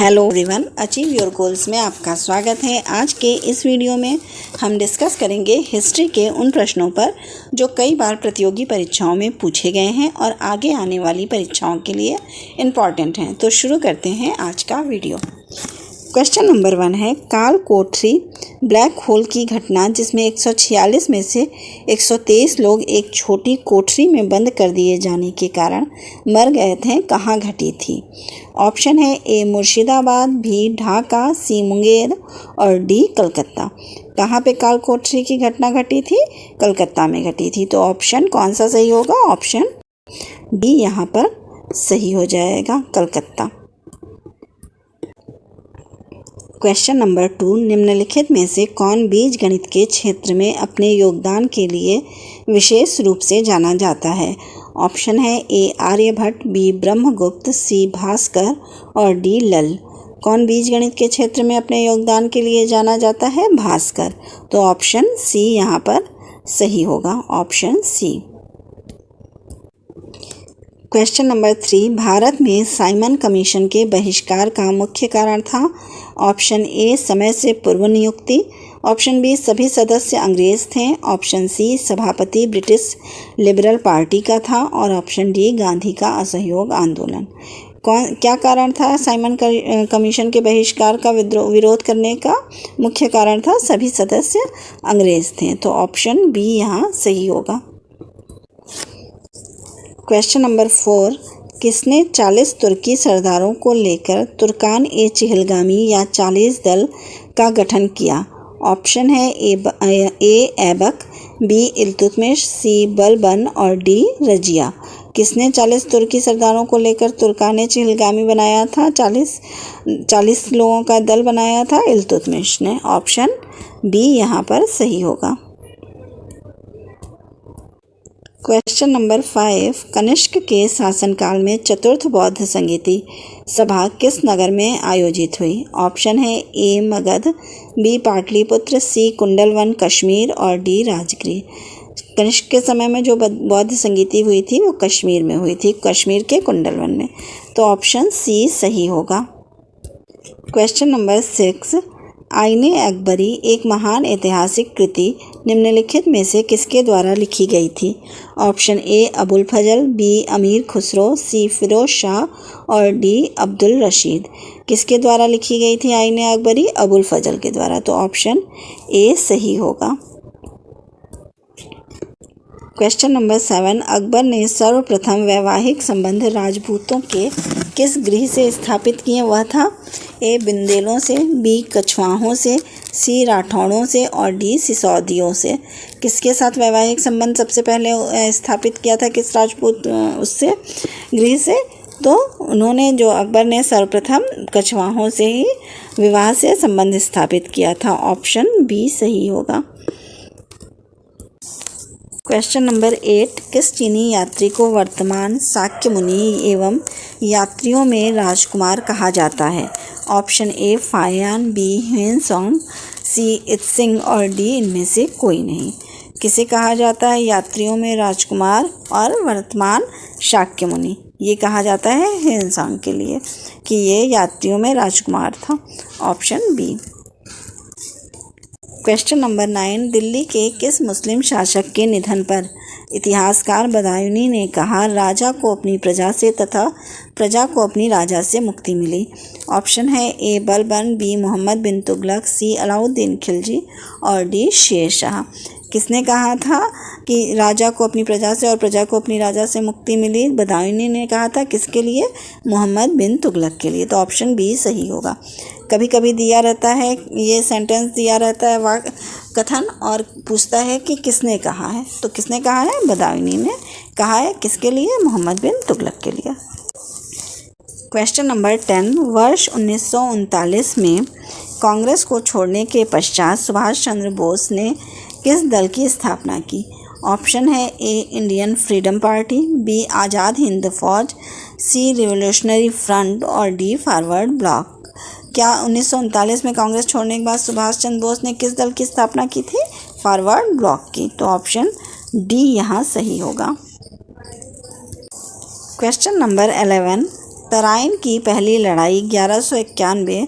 Hello everyone, achieve your goals में आपका स्वागत है। आज के इस वीडियो में हम डिस्कस करेंगे हिस्ट्री के उन प्रश्नों पर जो कई बार प्रतियोगी परीक्षाओं में पूछे गए हैं और आगे आने वाली परीक्षाओं के लिए इम्पॉर्टेंट हैं। तो शुरू करते हैं आज का वीडियो। क्वेश्चन नंबर 1 है, काल कोठरी ब्लैक होल की घटना जिसमें 146 में से 123 लोग एक छोटी कोठरी में बंद कर दिए जाने के कारण मर गए थे, कहाँ घटी थी? ऑप्शन है ए मुर्शिदाबाद, बी ढाका, सी मुंगेर और डी कलकत्ता। कहाँ पे काल कोठरी की घटना घटी थी? कलकत्ता में घटी थी। तो ऑप्शन कौन सा सही होगा? ऑप्शन डी यहाँ पर सही हो जाएगा, कलकत्ता। क्वेश्चन नंबर 2, निम्नलिखित में से कौन बीजगणित के क्षेत्र में अपने योगदान के लिए विशेष रूप से जाना जाता है? ऑप्शन है ए आर्यभट्ट, बी ब्रह्मगुप्त, सी भास्कर और डी लल। कौन बीजगणित के क्षेत्र में अपने योगदान के लिए जाना जाता है? भास्कर। तो ऑप्शन सी यहाँ पर सही होगा, option C. Question number 3, Bharat में साइमन कमीशन के बहिष्कार का मुख्य कारण था? ऑप्शन ए समय से पूर्व नियुक्ति, ऑप्शन बी सभी सदस्य अंग्रेज थे, ऑप्शन सी सभापति ब्रिटिश लिबरल पार्टी का था और ऑप्शन डी गांधी का असहयोग आंदोलन। क्या कारण था साइमन कमीशन के बहिष्कार का विरोध करने का? मुख्य कारण था सभी सदस्य अंग्रेज थे। तो ऑप्शन बी यहाँ सही होगा। क्वेश्चन नंबर 4, किसने 40 तुर्की सरदारों को लेकर तुर्कान ए चिहलगामी या 40 दल का गठन किया? ऑप्शन है ए ऐबक, बी इल्तुतमिश, सी बलबन और डी रजिया। किसने 40 तुर्की सरदारों को लेकर तुर्कान ए चिहलगामी बनाया था? 40 लोगों का दल बनाया था इल्तुतमिश ने। ऑप्शन बी यहाँ पर सही होगा। क्वेश्चन नंबर 5, कनिष्क के शासनकाल में चतुर्थ बौद्ध संगीति सभा किस नगर में आयोजित हुई? ऑप्शन है ए मगध, बी पाटलिपुत्र, सी कुंडलवन कश्मीर और डी राजगृह। कनिष्क के समय में जो बौद्ध संगीति हुई थी वो कश्मीर में हुई थी, कश्मीर के कुंडलवन में। तो ऑप्शन सी सही होगा। क्वेश्चन नंबर 6, आईने अकबरी एक महान ऐतिहासिक कृति निम्नलिखित में से किसके द्वारा लिखी गई थी? Option A Abul Fazal, B Amir Khusro, सी फिरोज शाह और डी अब्दुल रशीद। किसके द्वारा लिखी गई थी आईने अकबरी? अबुल फजल के द्वारा। तो ऑप्शन ए सही होगा। क्वेश्चन नंबर 7, अकबर ने सर्वप्रथम वैवाहिक संबंध राजपूतों के किस गृह से स्थापित किए? वह था ए बुंदेलों से, बी कछवाहों से, सी राठौड़ों से और डी सिसोदियों से। किसके साथ वैवाहिक संबंध सबसे पहले स्थापित किया था? किस राजपूत उससे गृह से? तो उन्होंने जो अकबर ने सर्वप्रथम कछवाहों से ही विवाह से संबंध स्थापित किया था। ऑप्शन बी सही होगा। क्वेश्चन नंबर 8, किस चीनी यात्री को वर्तमान शाक्य मुनि एवं यात्रियों में राजकुमार कहा जाता है? Option A Faxian, B Xuanzang, C Yijing और डी इनमें से कोई नहीं। किसे कहा जाता है यात्रियों में राजकुमार और वर्तमान शाक्य मुनि? ये कहा जाता है ह्वेनसोंग के लिए कि ये यात्रियों में राजकुमार था। Option B. Question number 9, Delhi के किस मुस्लिम शासक के निधन पर इतिहासकार बदायूनी ने कहा राजा को अपनी प्रजा से तथा प्रजा को अपनी राजा से मुक्ति मिली? ऑप्शन है ए बलबन, बी मोहम्मद बिन तुगलक, सी अलाउद्दीन खिलजी और डी शेर शाह। किसने कहा था कि राजा को अपनी प्रजा से और प्रजा को अपनी राजा से मुक्ति मिली? बदायूनी ने कहा था। किसके लिए? मोहम्मद बिन तुगलक के लिए। तो ऑप्शन बी सही होगा। कभी कभी दिया रहता है, ये सेंटेंस दिया रहता है वाक्य कथन और पूछता है कि किसने कहा है। तो किसने कहा है? बदायूनी ने कहा है। किसके लिए? मोहम्मद बिन तुगलक के लिए। क्वेश्चन नंबर 10, वर्ष 1939 में कांग्रेस को छोड़ने के पश्चात सुभाष चंद्र बोस ने किस दल की स्थापना की? ऑप्शन है ए Indian freedom party, B Azad Hind फौज, सी रिवोल्यूशनरी फ्रंट और डी फॉरवर्ड ब्लॉक। क्या 1939 में कांग्रेस छोड़ने के बाद सुभाष चंद्र बोस ने किस दल की स्थापना की थी? फॉरवर्ड ब्लॉक की। तो ऑप्शन डी यहाँ सही होगा। क्वेश्चन नंबर 11, तराइन की पहली लड़ाई 1191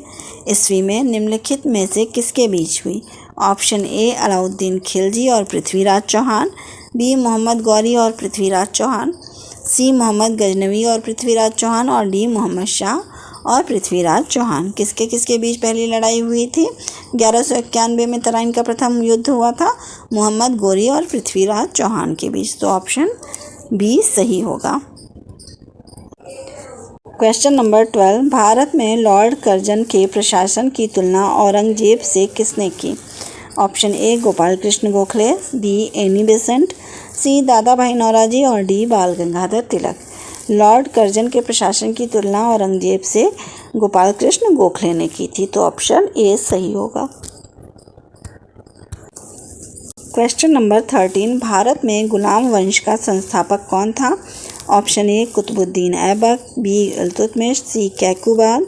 ईस्वी में निम्नलिखित में से किसके बीच हुई? ऑप्शन ए अलाउद्दीन खिलजी और पृथ्वीराज चौहान, बी मोहम्मद गौरी और पृथ्वीराज चौहान, सी मोहम्मद गजनवी और पृथ्वीराज चौहान और डी मोहम्मद शाह और पृथ्वीराज चौहान। किसके किसके बीच पहली लड़ाई हुई थी? 1191 में तराइन का प्रथम युद्ध हुआ था मोहम्मद गौरी और पृथ्वीराज चौहान के बीच। तो ऑप्शन बी सही होगा। क्वेश्चन नंबर 12, भारत में लॉर्ड कर्जन के प्रशासन की तुलना औरंगजेब से किसने की? Option A Gopal Krishna Gokhale, B Annie Besant, C Dadabhai Naoroji और डी बाल गंगाधर तिलक। लॉर्ड कर्जन के प्रशासन की तुलना औरंगजेब से गोपाल कृष्ण गोखले ने की थी। तो ऑप्शन ए सही होगा। क्वेश्चन नंबर 13, भारत में गुलाम वंश का संस्थापक कौन था? Option A Qutbuddin Aibak, B Iltutmish, C Kaiqubad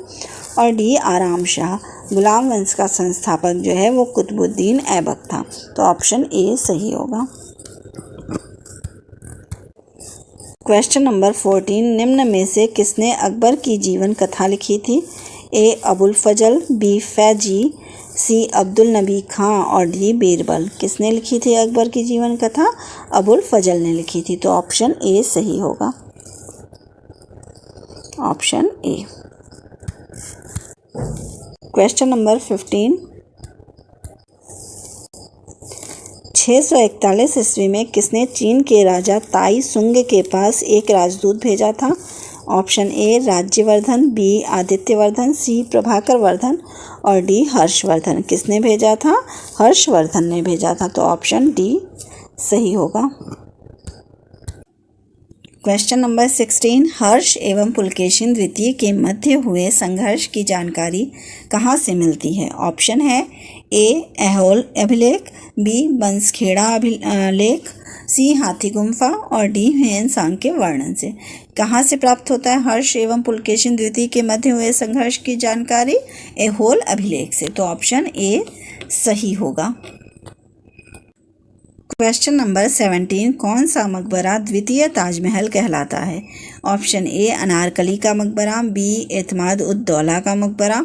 और डी आराम शाह। गुलाम वंश का संस्थापक जो है वो कुतुबुद्दीन ऐबक था। तो ऑप्शन ए सही होगा। क्वेश्चन नंबर 14, निम्न में से किसने अकबर की जीवन कथा लिखी थी? ए अबुल फजल, बी फैजी, सी अब्दुल नबी खां और डी बीरबल। किसने लिखी थी अकबर की जीवन कथा? अबुल फजल ने लिखी थी। तो ऑप्शन ए सही होगा। Option A. क्वेश्चन नंबर 15, 641 ईस्वी में किसने चीन के राजा ताई सुंग के पास एक राजदूत भेजा था? ऑप्शन ए राज्यवर्धन, बी आदित्यवर्धन, सी प्रभाकर वर्धन और डी हर्षवर्धन। किसने भेजा था? हर्षवर्धन ने भेजा था। तो ऑप्शन डी सही होगा। क्वेश्चन नंबर 16, हर्ष एवं पुलकेशिन द्वितीय के मध्य हुए संघर्ष की जानकारी कहाँ से मिलती है? ऑप्शन है ए ऐहोल अभिलेख, बी बंसखेड़ा अभिलेख, सी हाथी गुम्फा और डी ह्वेनसांग के वर्णन से। कहाँ से प्राप्त होता है हर्ष एवं पुलकेशिन द्वितीय के मध्य हुए संघर्ष की जानकारी? ऐहोल अभिलेख से। तो ऑप्शन ए सही होगा। क्वेश्चन नंबर 17, कौन सा मकबरा द्वितीय ताजमहल कहलाता है? ऑप्शन ए अनारकली का मकबरा, बी एतमाद उद दौला का मकबरा,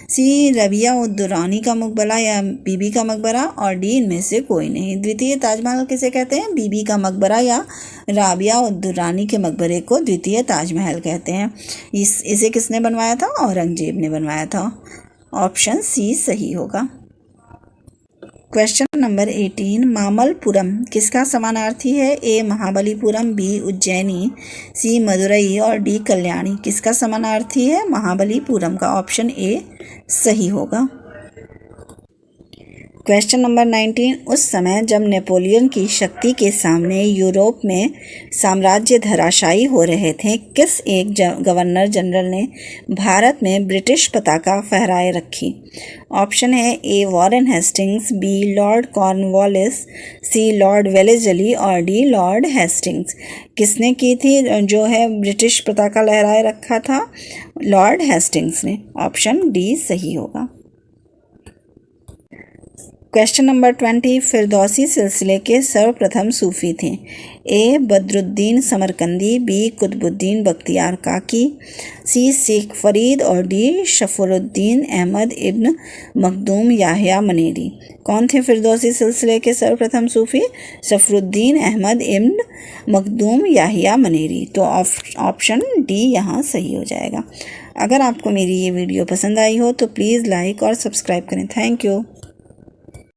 सी रबिया उद दुरानी का मकबरा या बीबी का मकबरा और डी इनमें से कोई नहीं। द्वितीय ताजमहल किसे कहते हैं? बीबी का मकबरा या राबिया उद दुरानी के मकबरे को द्वितीय ताजमहल कहते हैं। इसे किसने बनवाया था? औरंगजेब ने बनवाया था। ऑप्शन सी सही होगा। क्वेश्चन नंबर 18, मामल्लपुरम किसका समानार्थी है? ए महाबलीपुरम, बी उज्जैनी, सी मदुरई और डी कल्याणी। किसका समानार्थी है? महाबलीपुरम का। ऑप्शन ए सही होगा। क्वेश्चन नंबर 19, उस समय जब नेपोलियन की शक्ति के सामने यूरोप में साम्राज्य धराशायी हो रहे थे, किस एक गवर्नर जनरल ने भारत में ब्रिटिश पताका फहराए रखी? ऑप्शन है A Warren Hastings, B Lord Cornwallis, C Lord Wellesley और डी लॉर्ड हेस्टिंग्स। किसने की थी जो है ब्रिटिश पताका लहराए रखा था? लॉर्ड हेस्टिंग्स ने। ऑप्शन डी सही होगा। क्वेश्चन नंबर 20, फिरदौसी सिलसिले के सर्वप्रथम सूफी थे? ए बदरुद्दीन समरकंदी, बी कुतुबुद्दीन बख्तियार काकी, सी शेख फरीद और डी शफरुद्दीन अहमद इब्न मखदूम याहिया मनेरी। कौन थे फिरदौसी सिलसिले के सर्वप्रथम सूफी? शफरुद्दीन अहमद इब्न मखदूम याहिया मनेरी। तो ऑप्शन डी यहाँ सही हो जाएगा। अगर आपको मेरी ये वीडियो पसंद आई हो तो प्लीज़ लाइक और सब्सक्राइब करें। Thank you.